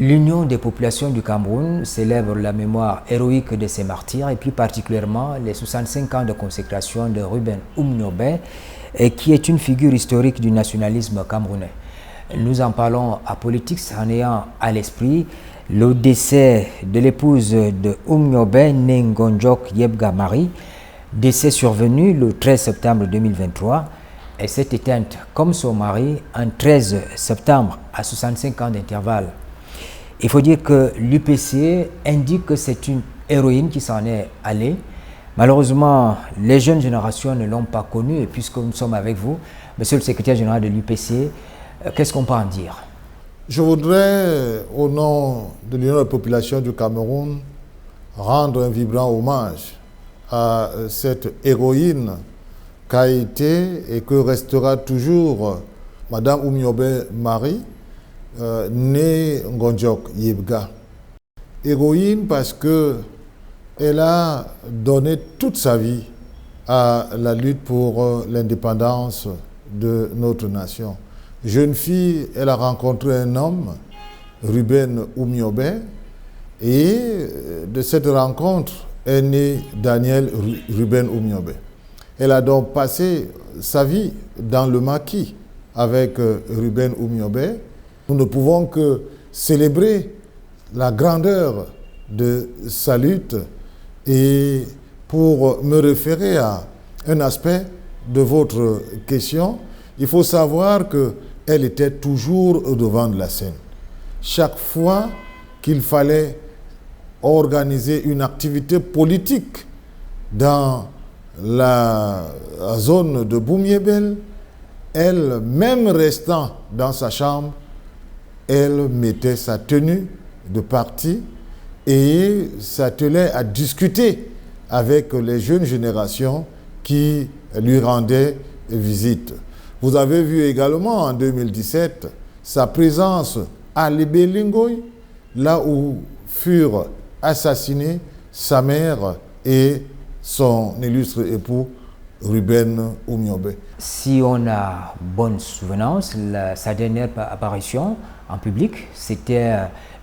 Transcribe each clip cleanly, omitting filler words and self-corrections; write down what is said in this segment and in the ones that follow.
L'Union des populations du Cameroun célèbre la mémoire héroïque de ses martyrs et plus particulièrement les 65 ans de consécration de Ruben Oumniobé, qui est une figure historique du nationalisme camerounais. Nous en parlons à Politics en ayant à l'esprit le décès de l'épouse de Oumniobé, Ngonjok Yebga Marie, décès survenu le 13 septembre 2023. Elle s'est éteinte comme son mari en 13 septembre à 65 ans d'intervalle. Il faut dire que l'UPC indique que c'est une héroïne qui s'en est allée. Malheureusement, les jeunes générations ne l'ont pas connue et puisque nous sommes avec vous, monsieur le secrétaire général de l'UPC, qu'est-ce qu'on peut en dire? Je voudrais, au nom de l'Union des populations du Cameroun, rendre un vibrant hommage à cette héroïne qu'a été et que restera toujours Madame Oumniobé Marie, née Ngonjok Yebga. Héroïne parce qu'elle a donné toute sa vie à la lutte pour l'indépendance de notre nation. Jeune fille, elle a rencontré un homme, Ruben Oumniobé, et de cette rencontre est né Daniel Ruben Oumniobé. Elle a donc passé sa vie dans le maquis avec Ruben Oumniobé. Nous ne pouvons que célébrer la grandeur de sa lutte et pour me référer à un aspect de votre question, il faut savoir qu'elle était toujours au devant de la scène. Chaque fois qu'il fallait organiser une activité politique dans la zone de Boum-Yébel, elle, même restant dans sa chambre, elle mettait sa tenue de parti et s'attelait à discuter avec les jeunes générations qui lui rendaient visite. Vous avez vu également en 2017 sa présence à Libé-Lingoy, là où furent assassinés sa mère et son illustre époux Ruben Oumniobé. Si on a bonne souvenance, sa dernière apparition en public, c'était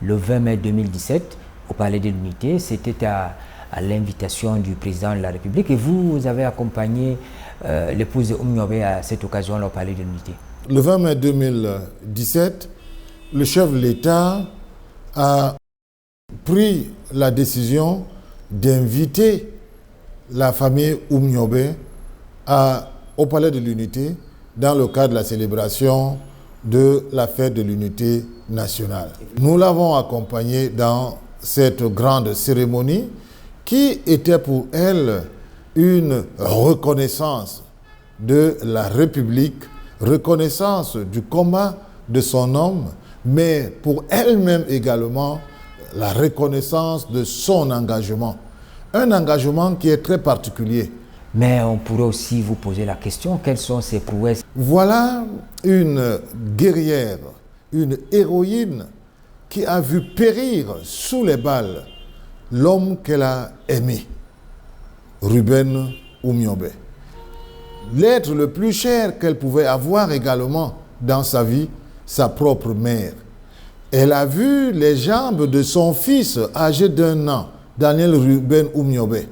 le 20 mai 2017 au Palais de l'Unité. C'était à l'invitation du président de la République et vous avez accompagné l'épouse de Oumniobé à cette occasion au Palais de l'Unité. Le 20 mai 2017, le chef de l'État a pris la décision d'inviter la famille Oumniobé au Palais de l'Unité dans le cadre de la célébration de la fête de l'unité nationale. Nous l'avons accompagnée dans cette grande cérémonie qui était pour elle une reconnaissance de la République, reconnaissance du combat de son homme, mais pour elle-même également la reconnaissance de son engagement. Un engagement qui est très particulier. Mais on pourrait aussi vous poser la question, quelles sont ses prouesses? Voilà une guerrière, une héroïne qui a vu périr sous les balles l'homme qu'elle a aimé, Ruben Oumniobé. L'être le plus cher qu'elle pouvait avoir également dans sa vie, sa propre mère. Elle a vu les jambes de son fils âgé d'1 an, Daniel Ruben Oumniobé.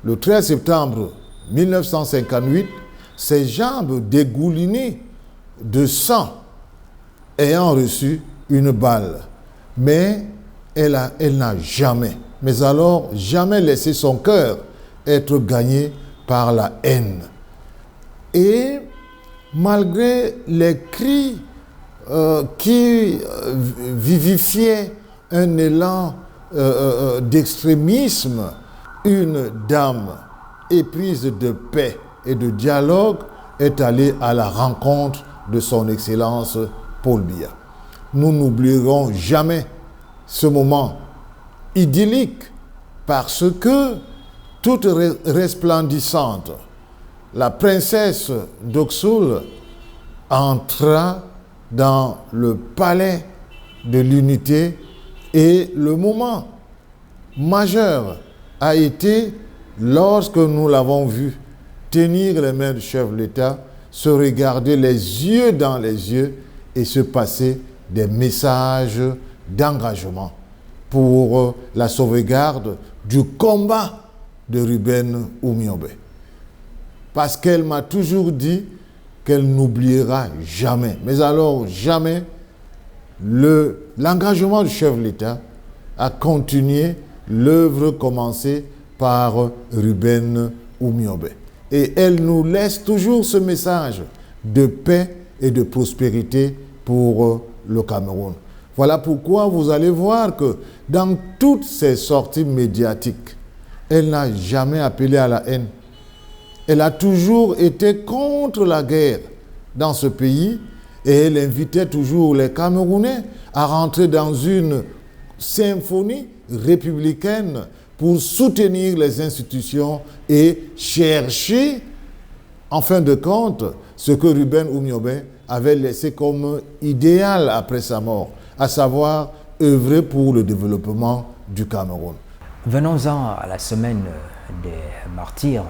Le 13 septembre 1958, ses jambes dégoulinées de sang ayant reçu une balle. Mais elle n'a jamais, mais alors jamais laissé son cœur être gagné par la haine. Et malgré les cris qui vivifiaient un élan d'extrémisme, une dame éprise de paix et de dialogue est allée à la rencontre de son Excellence Paul Biya. Nous n'oublierons jamais ce moment idyllique parce que, toute resplendissante, la princesse d'Oxoul entra dans le palais de l'unité et le moment majeur a été lorsque nous l'avons vu tenir les mains du chef de l'État, se regarder les yeux dans les yeux et se passer des messages d'engagement pour la sauvegarde du combat de Ruben Oumyobé. Parce qu'elle m'a toujours dit qu'elle n'oubliera jamais, mais alors jamais, l'engagement du chef de l'État à continuer l'œuvre commencée par Ruben Oumyobé. Et elle nous laisse toujours ce message de paix et de prospérité pour le Cameroun. Voilà pourquoi vous allez voir que dans toutes ses sorties médiatiques, elle n'a jamais appelé à la haine. Elle a toujours été contre la guerre dans ce pays et elle invitait toujours les Camerounais à rentrer dans une symphonie républicaine pour soutenir les institutions et chercher, en fin de compte, ce que Ruben Oumyobé avait laissé comme idéal après sa mort, à savoir œuvrer pour le développement du Cameroun. Venons-en à la semaine des martyrs.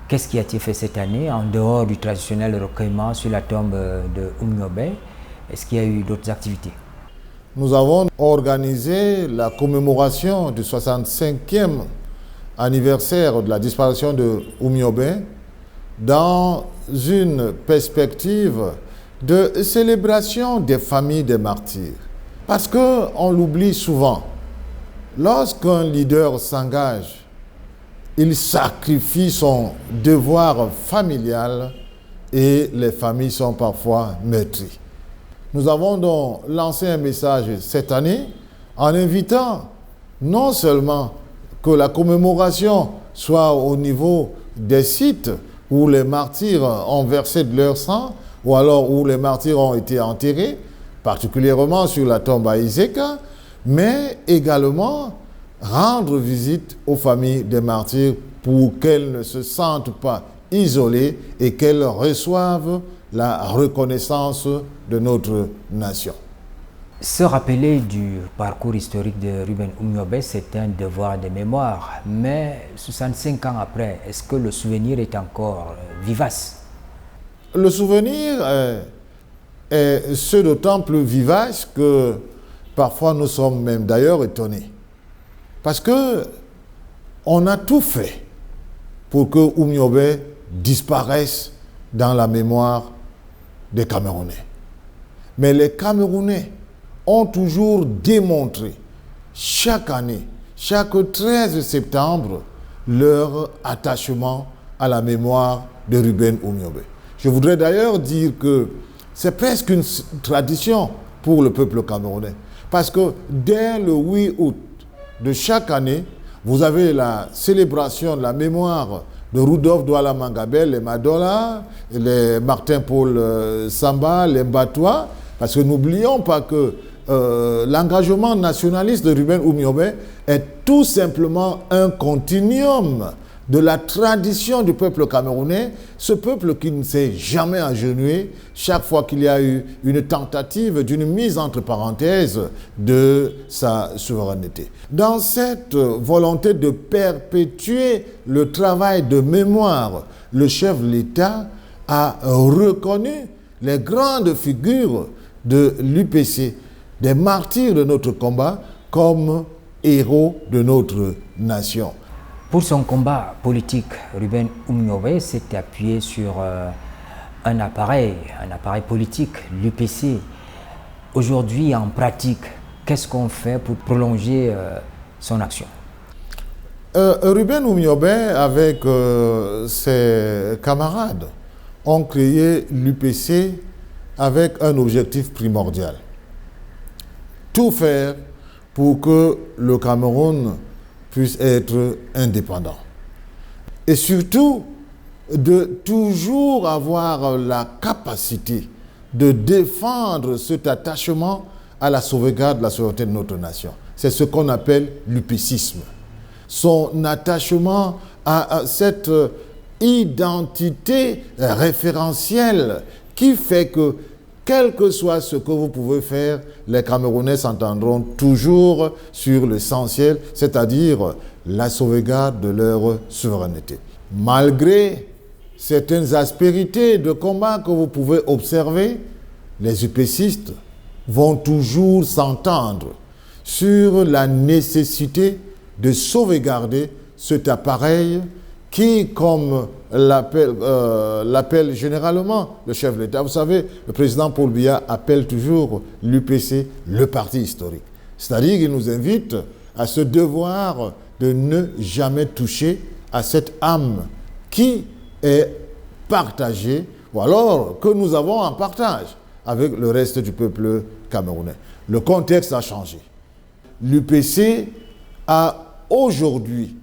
Qu'est-ce qui a été fait cette année en dehors du traditionnel recueillement sur la tombe de Oumyobé? Est-ce qu'il y a eu d'autres activités? Nous avons organisé la commémoration du 65e anniversaire de la disparition de Oumyobé dans une perspective de célébration des familles des martyrs. Parce qu'on l'oublie souvent, lorsqu'un leader s'engage, il sacrifie son devoir familial et les familles sont parfois meurtries. Nous avons donc lancé un message cette année en invitant non seulement que la commémoration soit au niveau des sites où les martyrs ont versé de leur sang ou alors où les martyrs ont été enterrés, particulièrement sur la tombe à Iseka, mais également rendre visite aux familles des martyrs pour qu'elles ne se sentent pas isolées et qu'elles reçoivent la reconnaissance de notre nation. Se rappeler du parcours historique de Ruben Oumyobé, c'est un devoir de mémoire. Mais 65 ans après, est-ce que le souvenir est encore vivace? Le souvenir est ce d'autant plus vivace que parfois nous sommes même d'ailleurs étonnés. Parce que on a tout fait pour que Oumyobé disparaisse dans la mémoire des Camerounais. Mais les Camerounais ont toujours démontré chaque année, chaque 13 septembre, leur attachement à la mémoire de Ruben Oumyobé. Je voudrais d'ailleurs dire que c'est presque une tradition pour le peuple camerounais. Parce que dès le 8 août de chaque année, vous avez la célébration de la mémoire de Rudolf Douala Mangabé, les Madola, les Martin-Paul Samba, les Mbatois, parce que n'oublions pas que l'engagement nationaliste de Ruben Oumyobé est tout simplement un continuum de la tradition du peuple camerounais, ce peuple qui ne s'est jamais agenouillé chaque fois qu'il y a eu une tentative d'une mise entre parenthèses de sa souveraineté. Dans cette volonté de perpétuer le travail de mémoire, le chef de l'État a reconnu les grandes figures de l'UPC, des martyrs de notre combat, comme héros de notre nation. Pour son combat politique, Ruben Oumyobé s'est appuyé sur un appareil politique, l'UPC. Aujourd'hui, en pratique, qu'est-ce qu'on fait pour prolonger son action? Ruben Oumyobé, avec ses camarades, ont créé l'UPC avec un objectif primordial. Tout faire pour que le Cameroun puisse être indépendant. Et surtout, de toujours avoir la capacité de défendre cet attachement à la sauvegarde de la souveraineté de notre nation. C'est ce qu'on appelle l'UPCisme. Son attachement à cette identité référentielle qui fait que quel que soit ce que vous pouvez faire, les Camerounais s'entendront toujours sur l'essentiel, c'est-à-dire la sauvegarde de leur souveraineté. Malgré certaines aspérités de combat que vous pouvez observer, les UPCistes vont toujours s'entendre sur la nécessité de sauvegarder cet appareil qui, comme l'appelle généralement le chef de l'État, vous savez, le président Paul Biya appelle toujours l'UPC le parti historique. C'est-à-dire qu'il nous invite à ce devoir de ne jamais toucher à cette âme qui est partagée, ou alors que nous avons en partage avec le reste du peuple camerounais. Le contexte a changé. L'UPC a aujourd'hui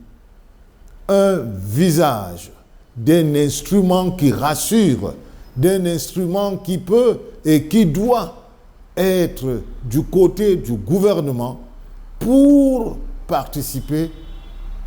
un visage d'un instrument qui rassure, d'un instrument qui peut et qui doit être du côté du gouvernement pour participer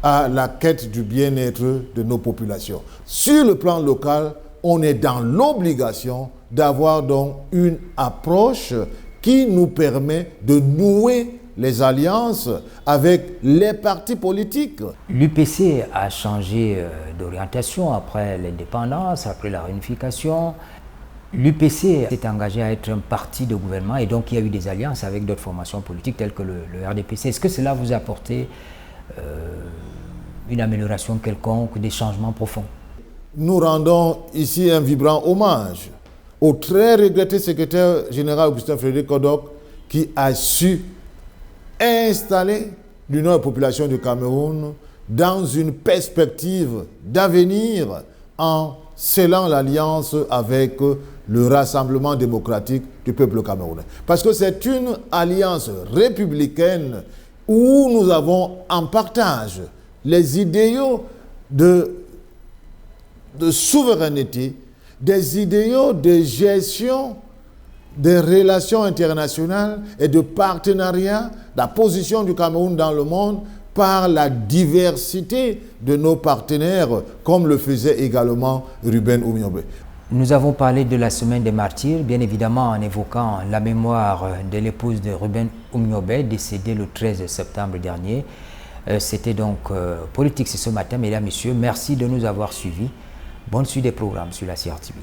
à la quête du bien-être de nos populations. Sur le plan local, on est dans l'obligation d'avoir donc une approche qui nous permet de nouer les alliances avec les partis politiques. L'UPC a changé d'orientation après l'indépendance, après la réunification. L'UPC s'est engagé à être un parti de gouvernement et donc il y a eu des alliances avec d'autres formations politiques telles que le RDPC. Est-ce que cela vous a apporté une amélioration quelconque, des changements profonds? Nous rendons ici un vibrant hommage au très regretté secrétaire général Augustin Frédéric Kodok qui a su installer l'Union des populations du Cameroun dans une perspective d'avenir en scellant l'alliance avec le Rassemblement démocratique du peuple camerounais. Parce que c'est une alliance républicaine où nous avons en partage les idéaux de souveraineté, des idéaux de gestion des relations internationales et de partenariat, la position du Cameroun dans le monde par la diversité de nos partenaires, comme le faisait également Ruben Oumniobé. Nous avons parlé de la semaine des martyrs, bien évidemment en évoquant la mémoire de l'épouse de Ruben Oumniobé, décédée le 13 septembre dernier. C'était donc Politique, c'est ce matin, mesdames, messieurs. Merci de nous avoir suivis. Bonne suite des programmes sur la CRTV.